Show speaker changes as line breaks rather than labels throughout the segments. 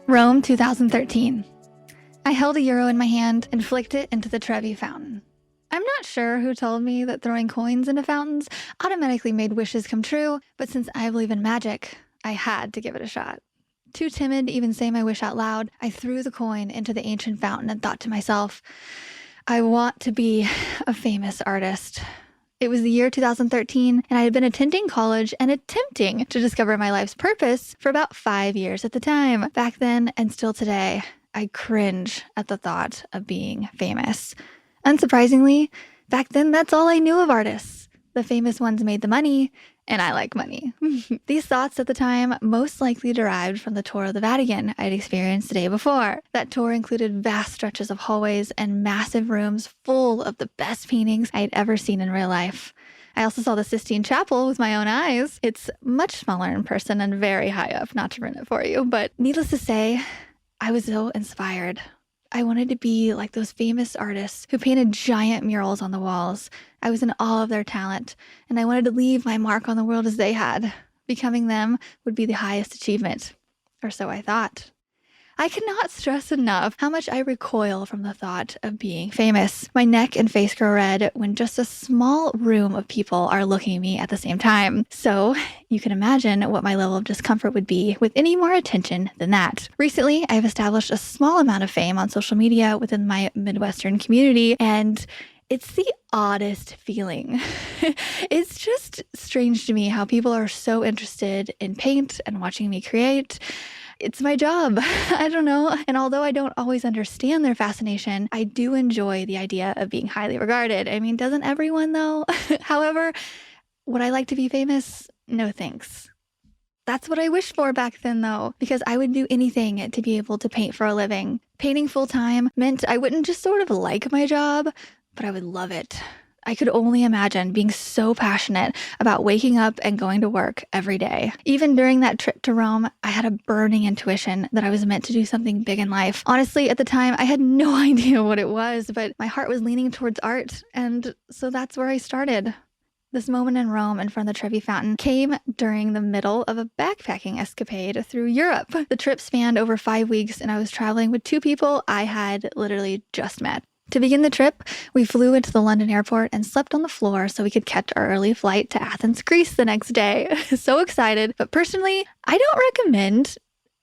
Rome 2013. I held a euro in my hand and flicked it into the Trevi fountain. I'm not sure who told me that throwing coins into fountains automatically made wishes come true, but since I believe in magic, I had to give it a shot. Too timid to even say my wish out loud, I threw the coin into the ancient fountain and thought to myself, I want to be a famous artist. It was the year 2013, and I had been attending college and attempting to discover my life's purpose for about 5 years at the time. Back then, and still today, I cringe at the thought of being famous. Unsurprisingly, back then, that's all I knew of artists. The famous ones made the money, and I like money. These thoughts at the time most likely derived from the tour of the Vatican I'd experienced the day before. That tour included vast stretches of hallways and massive rooms full of the best paintings I'd ever seen in real life. I also saw the Sistine Chapel with my own eyes. It's much smaller in person and very high up, not to ruin it for you, but needless to say, I was so inspired. I wanted to be like those famous artists who painted giant murals on the walls. I was in awe of their talent, and I wanted to leave my mark on the world as they had. Becoming them would be the highest achievement, or so I thought. I cannot stress enough how much I recoil from the thought of being famous. My neck and face grow red when just a small room of people are looking at me at the same time. So you can imagine what my level of discomfort would be with any more attention than that. Recently, I've established a small amount of fame on social media within my Midwestern community, and it's the oddest feeling. It's just strange to me how people are so interested in paint and watching me create. It's my job. I don't know. And although I don't always understand their fascination, I do enjoy the idea of being highly regarded. I mean, doesn't everyone though? However, would I like to be famous? No thanks. That's what I wished for back then though, because I would do anything to be able to paint for a living. Painting full time meant I wouldn't just sort of like my job, but I would love it. I could only imagine being so passionate about waking up and going to work every day. Even during that trip to Rome, I had a burning intuition that I was meant to do something big in life. Honestly, at the time, I had no idea what it was, but my heart was leaning towards art, and so that's where I started. This moment in Rome in front of the Trevi Fountain came during the middle of a backpacking escapade through Europe. The trip spanned over 5 weeks, and I was traveling with 2 people I had literally just met. To begin the trip, we flew into the London airport and slept on the floor so we could catch our early flight to Athens, Greece the next day. So excited. But personally, I don't recommend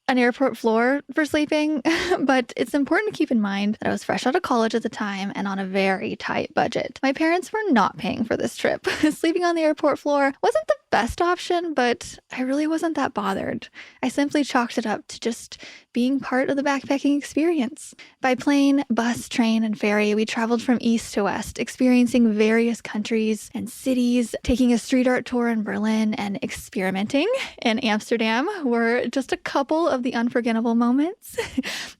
an airport floor for sleeping, but it's important to keep in mind that I was fresh out of college at the time and on a very tight budget. My parents were not paying for this trip. Sleeping on the airport floor wasn't the best option, but I really wasn't that bothered. I simply chalked it up to just being part of the backpacking experience. By plane, bus, train, and ferry, we traveled from east to west, experiencing various countries and cities. Taking a street art tour in Berlin and experimenting in Amsterdam were just a couple of the unforgettable moments.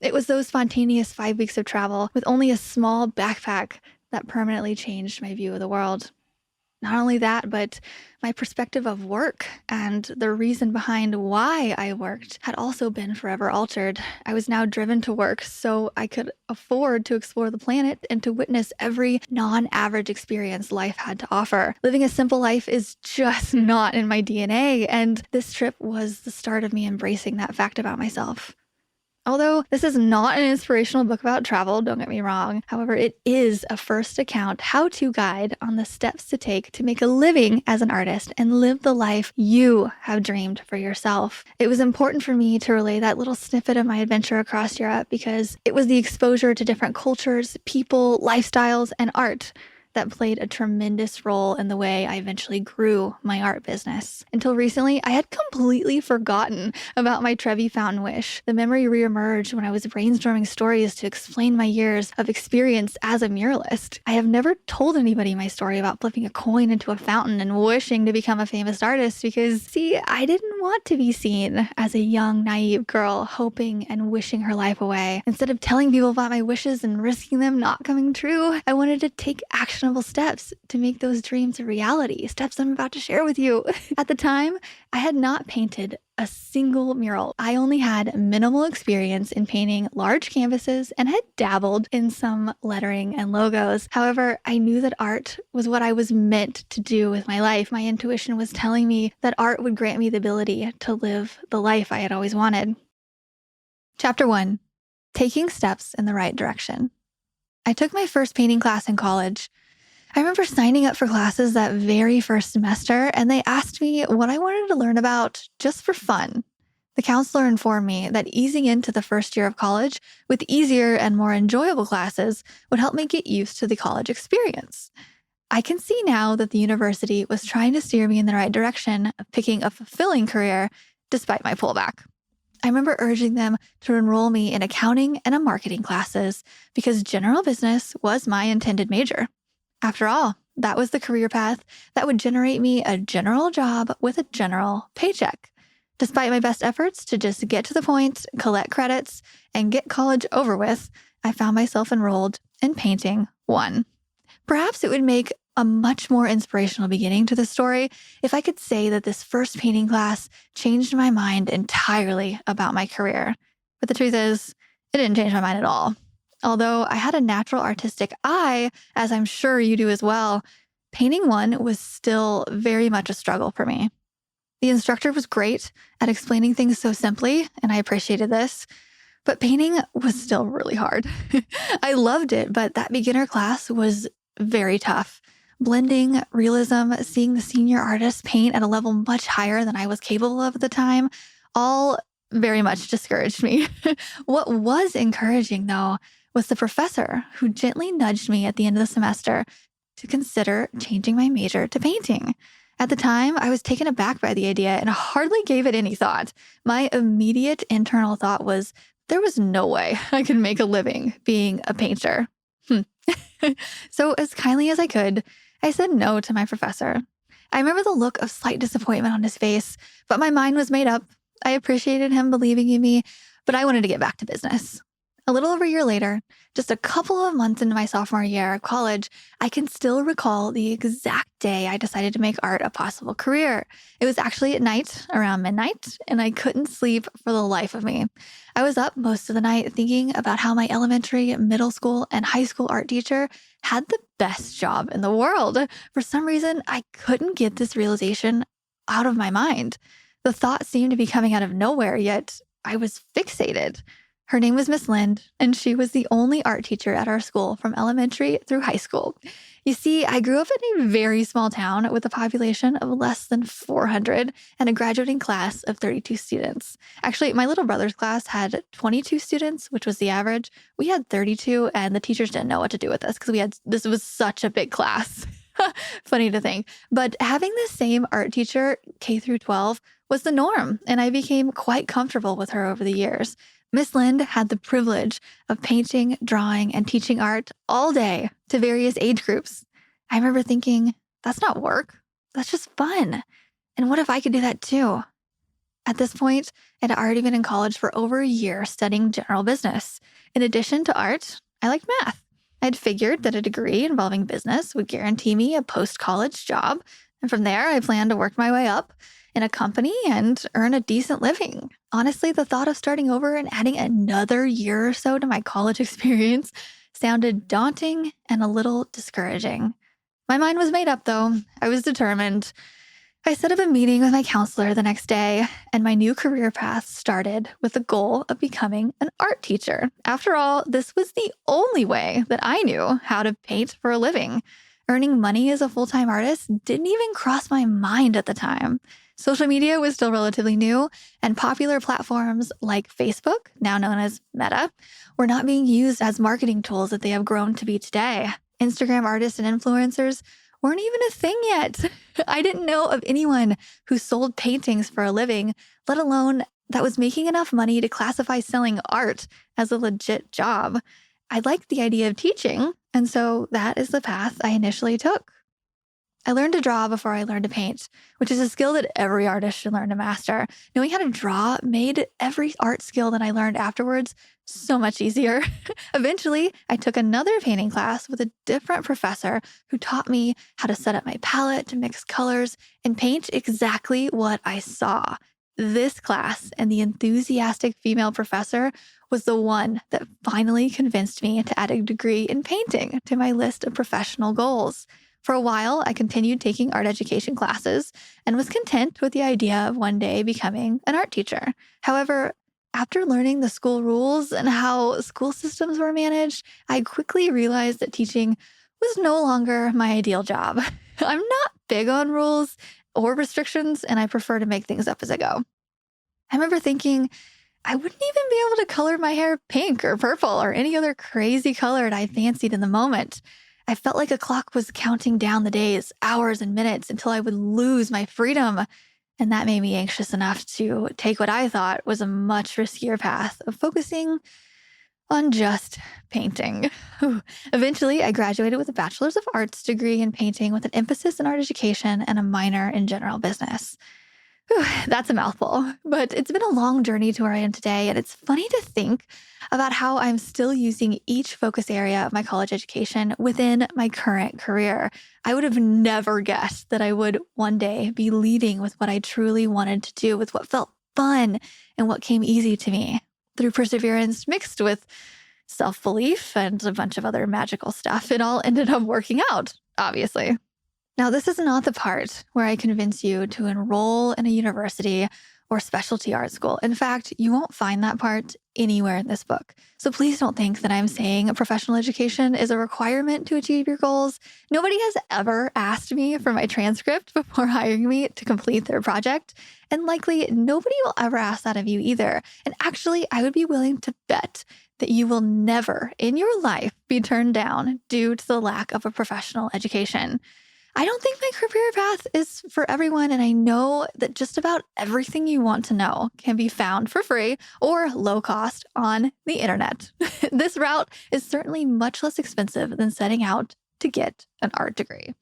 It was those spontaneous 5 weeks of travel with only a small backpack that permanently changed my view of the world. Not only that, but my perspective of work and the reason behind why I worked had also been forever altered. I was now driven to work so I could afford to explore the planet and to witness every non-average experience life had to offer. Living a simple life is just not in my DNA, and this trip was the start of me embracing that fact about myself. Although this is not an inspirational book about travel, don't get me wrong. However, it is a first account how-to guide on the steps to take to make a living as an artist and live the life you have dreamed for yourself. It was important for me to relay that little snippet of my adventure across Europe because it was the exposure to different cultures, people, lifestyles, and art that played a tremendous role in the way I eventually grew my art business. Until recently, I had completely forgotten about my Trevi fountain wish. The memory reemerged when I was brainstorming stories to explain my years of experience as a muralist. I have never told anybody my story about flipping a coin into a fountain and wishing to become a famous artist because, see, I didn't want to be seen as a young, naive girl hoping and wishing her life away. Instead of telling people about my wishes and risking them not coming true, I wanted to take actionable steps to make those dreams a reality, steps I'm about to share with you. At the time, I had not painted a single mural. I only had minimal experience in painting large canvases and had dabbled in some lettering and logos. However, I knew that art was what I was meant to do with my life. My intuition was telling me that art would grant me the ability to live the life I had always wanted. Chapter 1. Taking Steps in the Right Direction. I took my first painting class in college. I remember signing up for classes that very first semester, and they asked me what I wanted to learn about just for fun. The counselor informed me that easing into the first year of college with easier and more enjoyable classes would help me get used to the college experience. I can see now that the university was trying to steer me in the right direction of picking a fulfilling career despite my pullback. I remember urging them to enroll me in accounting and marketing classes because general business was my intended major. After all, that was the career path that would generate me a general job with a general paycheck. Despite my best efforts to just get to the point, collect credits, and get college over with, I found myself enrolled in Painting 1. Perhaps it would make a much more inspirational beginning to the story if I could say that this first painting class changed my mind entirely about my career. But the truth is, it didn't change my mind at all. Although I had a natural artistic eye, as I'm sure you do as well, Painting 1 was still very much a struggle for me. The instructor was great at explaining things so simply, and I appreciated this. But painting was still really hard. I loved it, but that beginner class was very tough. Blending, realism, seeing the senior artists paint at a level much higher than I was capable of at the time, all very much discouraged me. What was encouraging, though, was the professor who gently nudged me at the end of the semester to consider changing my major to painting. At the time, I was taken aback by the idea and hardly gave it any thought. My immediate internal thought was, there was no way I could make a living being a painter. So as kindly as I could, I said no to my professor. I remember the look of slight disappointment on his face, but my mind was made up. I appreciated him believing in me, but I wanted to get back to business. A little over a year later, just a couple of months into my sophomore year of college, I can still recall the exact day I decided to make art a possible career. It was actually at night, around midnight, and I couldn't sleep for the life of me. I was up most of the night thinking about how my elementary, middle school, and high school art teacher had the best job in the world. For some reason, I couldn't get this realization out of my mind. The thought seemed to be coming out of nowhere, yet I was fixated. Her name was Miss Lind, and she was the only art teacher at our school from elementary through high school. You see, I grew up in a very small town with a population of less than 400 and a graduating class of 32 students. Actually, my little brother's class had 22 students, which was the average. We had 32, and the teachers didn't know what to do with us because this was such a big class. Funny to think. But having the same art teacher, K through 12, was the norm, and I became quite comfortable with her over the years. Miss Lind had the privilege of painting, drawing, and teaching art all day to various age groups. I remember thinking, that's not work. That's just fun. And what if I could do that too? At this point, I'd already been in college for over a year studying general business. In addition to art, I liked math. I'd figured that a degree involving business would guarantee me a post-college job. And from there, I planned to work my way up in a company and earn a decent living. Honestly, the thought of starting over and adding another year or so to my college experience sounded daunting and a little discouraging. My mind was made up, though. I was determined. I set up a meeting with my counselor the next day, and my new career path started with the goal of becoming an art teacher. After all, this was the only way that I knew how to paint for a living. Earning money as a full-time artist didn't even cross my mind at the time. Social media was still relatively new, and popular platforms like Facebook, now known as Meta, were not being used as marketing tools that they have grown to be today. Instagram artists and influencers weren't even a thing yet. I didn't know of anyone who sold paintings for a living, let alone that was making enough money to classify selling art as a legit job. I liked the idea of teaching, and so that is the path I initially took. I learned to draw before I learned to paint, which is a skill that every artist should learn to master. Knowing how to draw made every art skill that I learned afterwards so much easier. Eventually, I took another painting class with a different professor who taught me how to set up my palette to mix colors and paint exactly what I saw. This class and the enthusiastic female professor was the one that finally convinced me to add a degree in painting to my list of professional goals. For a while, I continued taking art education classes and was content with the idea of one day becoming an art teacher. However, After learning the school rules and how school systems were managed, I quickly realized that teaching was no longer my ideal job. I'm not big on rules or restrictions, and I prefer to make things up as I go. I remember thinking I wouldn't even be able to color my hair pink or purple or any other crazy color I fancied in the moment. I felt like a clock was counting down the days, hours, and minutes until I would lose my freedom. And that made me anxious enough to take what I thought was a much riskier path of focusing on just painting. Eventually, I graduated with a Bachelor's of Arts degree in painting with an emphasis in art education and a minor in general business. Whew, that's a mouthful, but it's been a long journey to where I am today. And it's funny to think about how I'm still using each focus area of my college education within my current career. I would have never guessed that I would one day be leading with what I truly wanted to do, with what felt fun and what came easy to me through perseverance mixed with self-belief and a bunch of other magical stuff. It all ended up working out, obviously. Now, this is not the part where I convince you to enroll in a university or specialty art school. In fact, you won't find that part anywhere in this book. So please don't think that I'm saying a professional education is a requirement to achieve your goals. Nobody has ever asked me for my transcript before hiring me to complete their project. And likely nobody will ever ask that of you either. And actually, I would be willing to bet that you will never in your life be turned down due to the lack of a professional education. I don't think my career path is for everyone, and I know that just about everything you want to know can be found for free or low cost on the internet. This route is certainly much less expensive than setting out to get an art degree.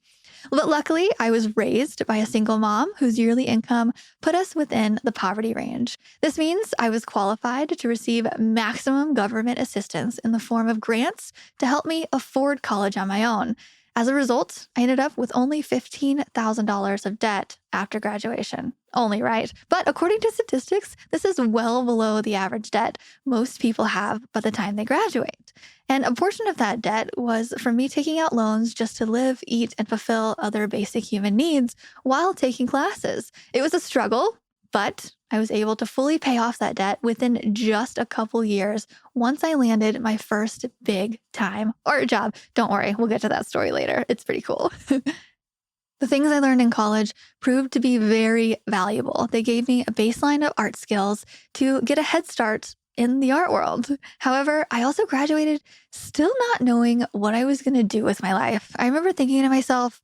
But luckily, I was raised by a single mom whose yearly income put us within the poverty range. This means I was qualified to receive maximum government assistance in the form of grants to help me afford college on my own. As a result, I ended up with only $15,000 of debt after graduation. Only, right? But according to statistics, this is well below the average debt most people have by the time they graduate. And a portion of that debt was from me taking out loans just to live, eat, and fulfill other basic human needs while taking classes. It was a struggle, but I was able to fully pay off that debt within just a couple years once I landed my first big time art job. Don't worry, we'll get to that story later. It's pretty cool. The things I learned in college proved to be very valuable. They gave me a baseline of art skills to get a head start in the art world. However, I also graduated still not knowing what I was going to do with my life. I remember thinking to myself,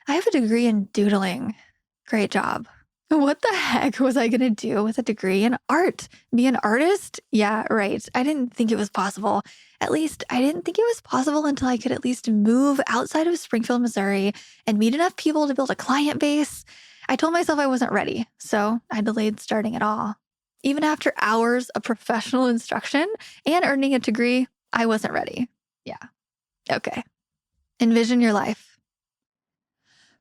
I have a degree in doodling. Great job. What the heck was I going to do with a degree in art? Be an artist? Yeah, right. I didn't think it was possible. At least I didn't think it was possible until I could at least move outside of Springfield, Missouri and meet enough people to build a client base. I told myself I wasn't ready, so I delayed starting it all. Even after hours of professional instruction and earning a degree, I wasn't ready. Yeah. Okay. Envision your life.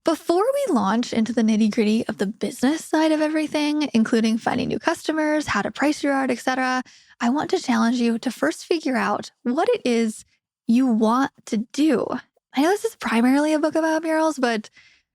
Before we launch into the nitty-gritty of the business side of everything, including finding new customers, how to price your art, etc., I want to challenge you to first figure out what it is you want to do. I know this is primarily a book about murals, but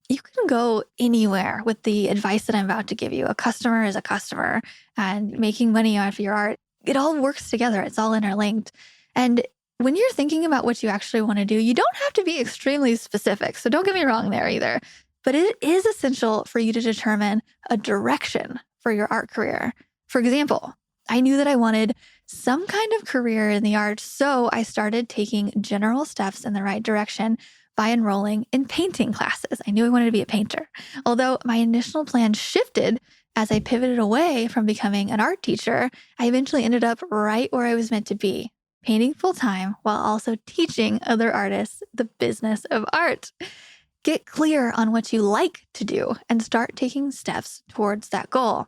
you can go anywhere with the advice that I'm about to give you. A customer is a customer, and making money off your art, it all works together. It's all interlinked. And when you're thinking about what you actually want to do, you don't have to be extremely specific. So don't get me wrong there either. But it is essential for you to determine a direction for your art career. For example, I knew that I wanted some kind of career in the arts, so I started taking general steps in the right direction by enrolling in painting classes. I knew I wanted to be a painter. Although my initial plan shifted as I pivoted away from becoming an art teacher, I eventually ended up right where I was meant to be, painting full-time while also teaching other artists the business of art. Get clear on what you like to do and start taking steps towards that goal.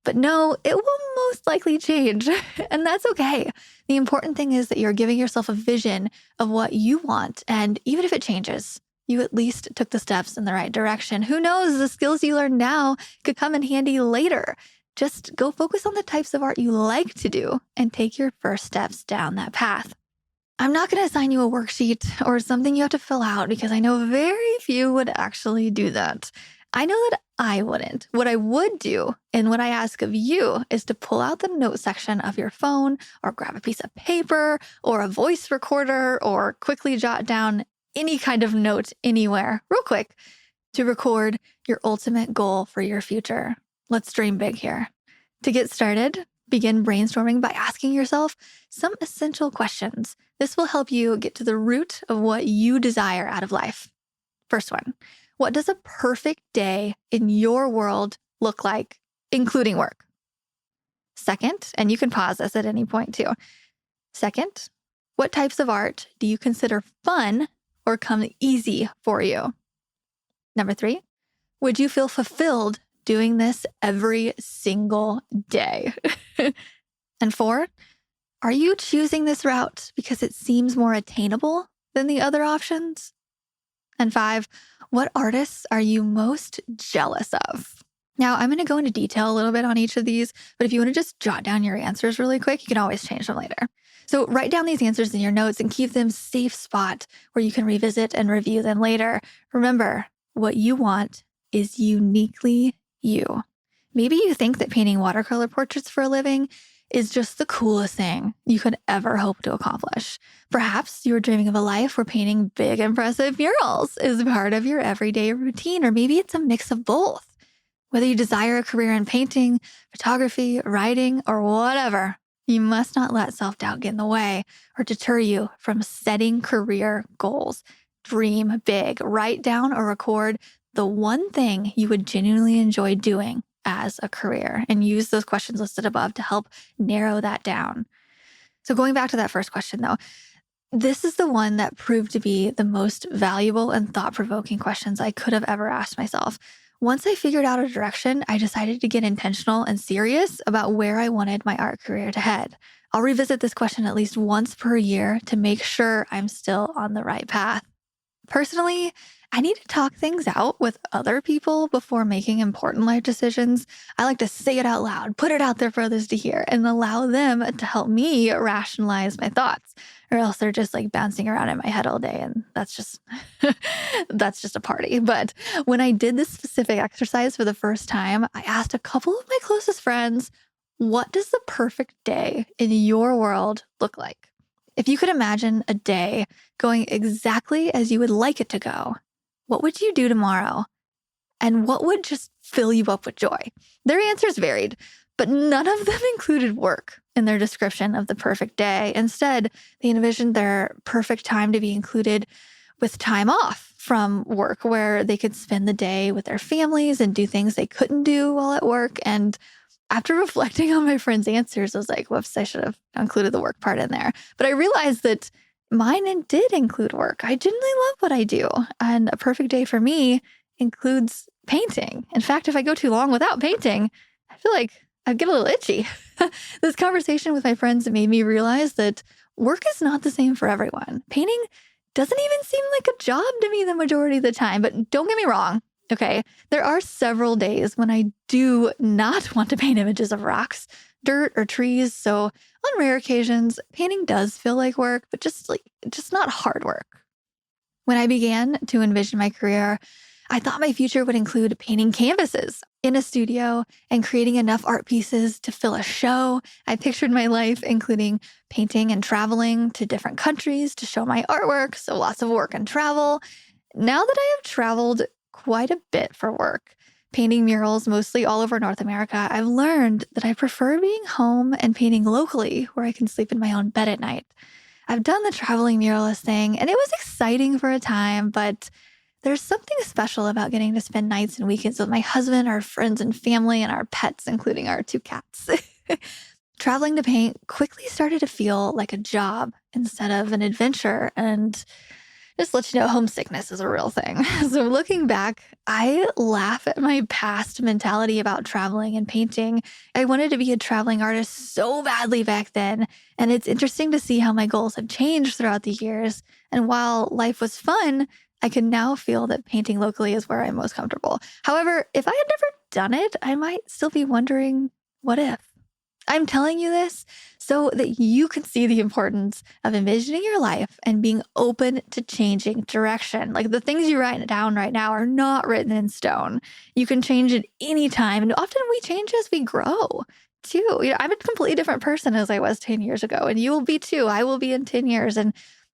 But no, it will most likely change, and that's okay. The important thing is that you're giving yourself a vision of what you want, and even if it changes, you at least took the steps in the right direction. Who knows, the skills you learn now could come in handy later. Just go focus on the types of art you like to do and take your first steps down that path. I'm not going to assign you a worksheet or something you have to fill out because I know very few would actually do that. I know that I wouldn't. What I would do and what I ask of you is to pull out the note section of your phone or grab a piece of paper or a voice recorder or quickly jot down any kind of note anywhere real quick to record your ultimate goal for your future. Let's dream big here. To get started, begin brainstorming by asking yourself some essential questions. This will help you get to the root of what you desire out of life. First one, what does a perfect day in your world look like, including work? Second, and you can pause this at any point too. Second, what types of art do you consider fun or come easy for you? Number 3, would you feel fulfilled doing this every single day? And 4, are you choosing this route because it seems more attainable than the other options? And 5, what artists are you most jealous of? Now, I'm going to go into detail a little bit on each of these, but if you want to just jot down your answers really quick, you can always change them later. So write down these answers in your notes and keep them safe spot where you can revisit and review them later. Remember, what you want is uniquely you. Maybe you think that painting watercolor portraits for a living is just the coolest thing you could ever hope to accomplish. Perhaps you're dreaming of a life where painting big, impressive murals is part of your everyday routine, or maybe it's a mix of both. Whether you desire a career in painting, photography, writing, or whatever, you must not let self-doubt get in the way or deter you from setting career goals. Dream big. Write down or record the one thing you would genuinely enjoy doing as a career, and use those questions listed above to help narrow that down. So going back to that first question though, this is the one that proved to be the most valuable and thought-provoking questions I could have ever asked myself. Once I figured out a direction, I decided to get intentional and serious about where I wanted my art career to head. I'll revisit this question at least once per year to make sure I'm still on the right path. Personally, I need to talk things out with other people before making important life decisions. I like to say it out loud, put it out there for others to hear, and allow them to help me rationalize my thoughts, or else they're just like bouncing around in my head all day. And that's just, that's just a party. But when I did this specific exercise for the first time, I asked a couple of my closest friends, what does the perfect day in your world look like? If you could imagine a day going exactly as you would like it to go, what would you do tomorrow? And what would just fill you up with joy? Their answers varied, but none of them included work in their description of the perfect day. Instead, they envisioned their perfect time to be included with time off from work, where they could spend the day with their families and do things they couldn't do while at work. And after reflecting on my friends' answers, I was like, whoops, I should have included the work part in there. But I realized that mine did include work. I genuinely love what I do. And a perfect day for me includes painting. In fact, if I go too long without painting, I feel like I get a little itchy. This conversation with my friends made me realize that work is not the same for everyone. Painting doesn't even seem like a job to me the majority of the time. But don't get me wrong. Okay, there are several days when I do not want to paint images of rocks, dirt, or trees. So on rare occasions, painting does feel like work, but just not hard work. When I began to envision my career, I thought my future would include painting canvases in a studio and creating enough art pieces to fill a show. I pictured my life including painting and traveling to different countries to show my artwork, so lots of work and travel. Now that I have traveled quite a bit for work, painting murals mostly all over North America, I've learned that I prefer being home and painting locally where I can sleep in my own bed at night. I've done the traveling muralist thing, and it was exciting for a time, but there's something special about getting to spend nights and weekends with my husband, our friends and family, and our pets, including our 2 cats. Traveling to paint quickly started to feel like a job instead of an adventure, and just to let you know, homesickness is a real thing. So looking back, I laugh at my past mentality about traveling and painting. I wanted to be a traveling artist so badly back then, and it's interesting to see how my goals have changed throughout the years. And while life was fun, I can now feel that painting locally is where I'm most comfortable. However, if I had never done it, I might still be wondering, what if? I'm telling you this so that you can see the importance of envisioning your life and being open to changing direction. Like the things you write down right now are not written in stone. You can change it anytime. And often we change as we grow too. I'm a completely different person as I was 10 years ago, and you will be too. I will be in 10 years.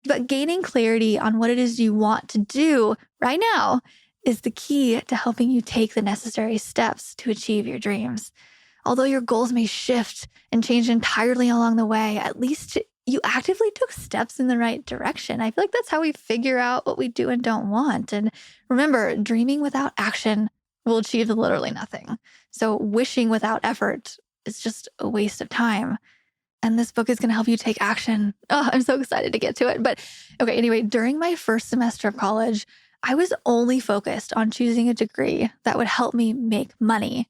But gaining clarity on what it is you want to do right now is the key to helping you take the necessary steps to achieve your dreams. Although your goals may shift and change entirely along the way, at least you actively took steps in the right direction. I feel like that's how we figure out what we do and don't want. And remember, dreaming without action will achieve literally nothing. So wishing without effort is just a waste of time. And this book is going to help you take action. Oh, I'm so excited to get to it. But okay, anyway, during my first semester of college, I was only focused on choosing a degree that would help me make money.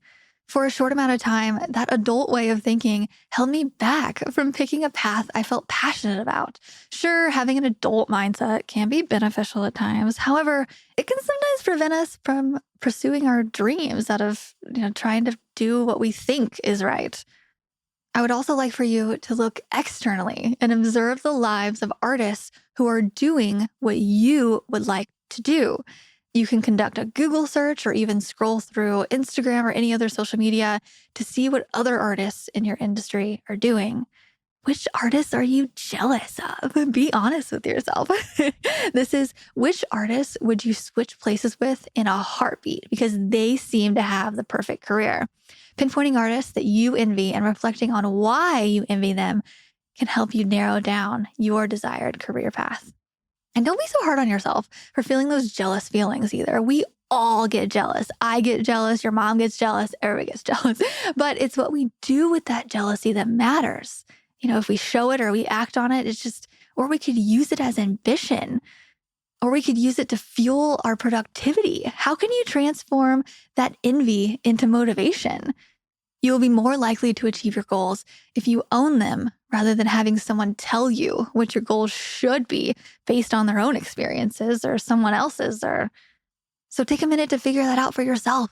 For a short amount of time, that adult way of thinking held me back from picking a path I felt passionate about. Sure, having an adult mindset can be beneficial at times. However, it can sometimes prevent us from pursuing our dreams out of, trying to do what we think is right. I would also like for you to look externally and observe the lives of artists who are doing what you would like to do. You can conduct a Google search or even scroll through Instagram or any other social media to see what other artists in your industry are doing. Which artists are you jealous of? Be honest with yourself. This is which artists would you switch places with in a heartbeat because they seem to have the perfect career. Pinpointing artists that you envy and reflecting on why you envy them can help you narrow down your desired career path. And don't be so hard on yourself for feeling those jealous feelings either. We all get jealous. I get jealous. Your mom gets jealous. Everybody gets jealous. But it's what we do with that jealousy that matters. If we show it or we act on it, or we could use it as ambition, or we could use it to fuel our productivity. How can you transform that envy into motivation? You will be more likely to achieve your goals if you own them rather than having someone tell you what your goals should be based on their own experiences or someone else's. So take a minute to figure that out for yourself.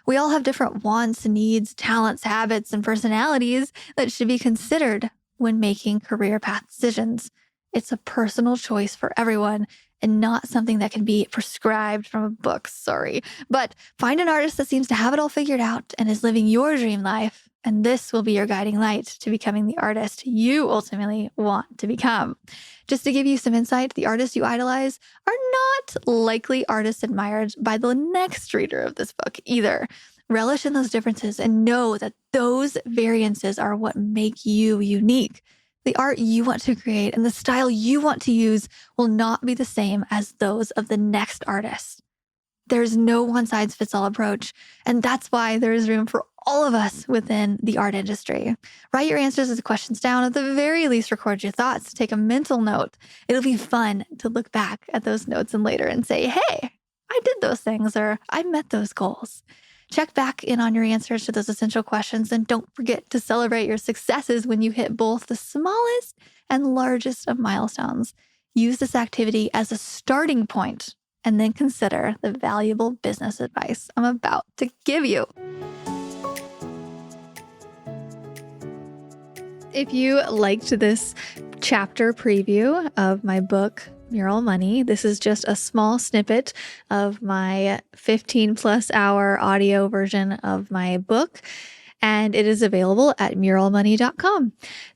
We all have different wants, needs, talents, habits, and personalities that should be considered when making career path decisions. It's a personal choice for everyone and not something that can be prescribed from a book, sorry. But find an artist that seems to have it all figured out and is living your dream life, and this will be your guiding light to becoming the artist you ultimately want to become. Just to give you some insight, the artists you idolize are not likely artists admired by the next reader of this book either. Relish in those differences and know that those variances are what make you unique. The art you want to create and the style you want to use will not be the same as those of the next artist. There's no one-size-fits-all approach, and that's why there is room for all of us within the art industry. Write your answers to the questions down. At the very least, record your thoughts. Take a mental note. It'll be fun to look back at those notes and later and say, hey, I did those things, or I met those goals. Check back in on your answers to those essential questions, and don't forget to celebrate your successes when you hit both the smallest and largest of milestones. Use this activity as a starting point, and then consider the valuable business advice I'm about to give you. If you liked this chapter preview of my book, Mural Money, this is just a small snippet of my 15 plus hour audio version of my book, and it is available at muralmoney.com.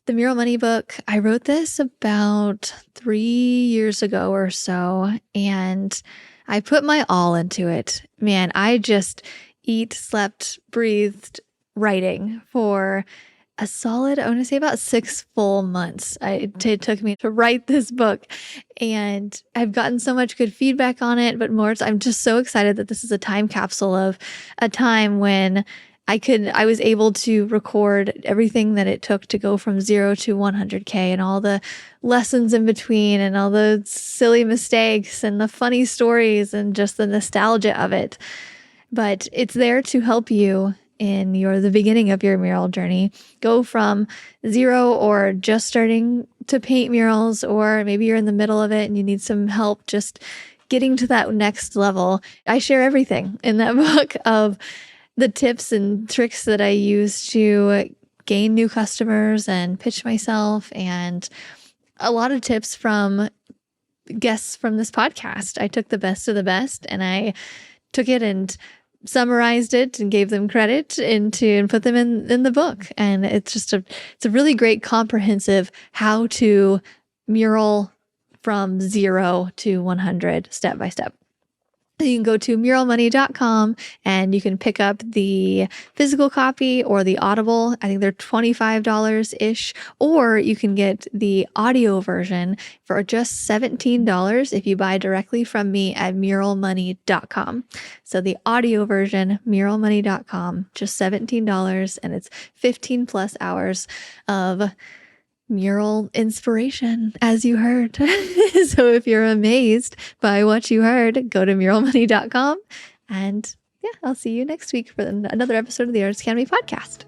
The Mural Money book, I wrote this about 3 years ago or so, and I put my all into it. Man, I just slept, breathed writing for a solid, I want to say about 6 full months. It took me to write this book, and I've gotten so much good feedback on it, but more, I'm just so excited that this is a time capsule of a time when I was able to record everything that it took to go from 0 to 100K and all the lessons in between and all the silly mistakes and the funny stories and just the nostalgia of it. But it's there to help you in the beginning of your mural journey. Go from 0 or just starting to paint murals, or maybe you're in the middle of it and you need some help just getting to that next level. I share everything in that book of the tips and tricks that I use to gain new customers and pitch myself, and a lot of tips from guests from this podcast. I took the best of the best and I took it and summarized it and gave them credit and put them in the book. And it's a really great comprehensive how to mural from 0 to 100 step by step. You can go to muralmoney.com and you can pick up the physical copy or the Audible. I think they're $25-ish, or you can get the audio version for just $17 if you buy directly from me at muralmoney.com. So the audio version, muralmoney.com, just $17, and it's 15 plus hours of mural inspiration, as you heard. So if you're amazed by what you heard, go to muralmoney.com. And yeah, I'll see you next week for another episode of the Artist Academy podcast.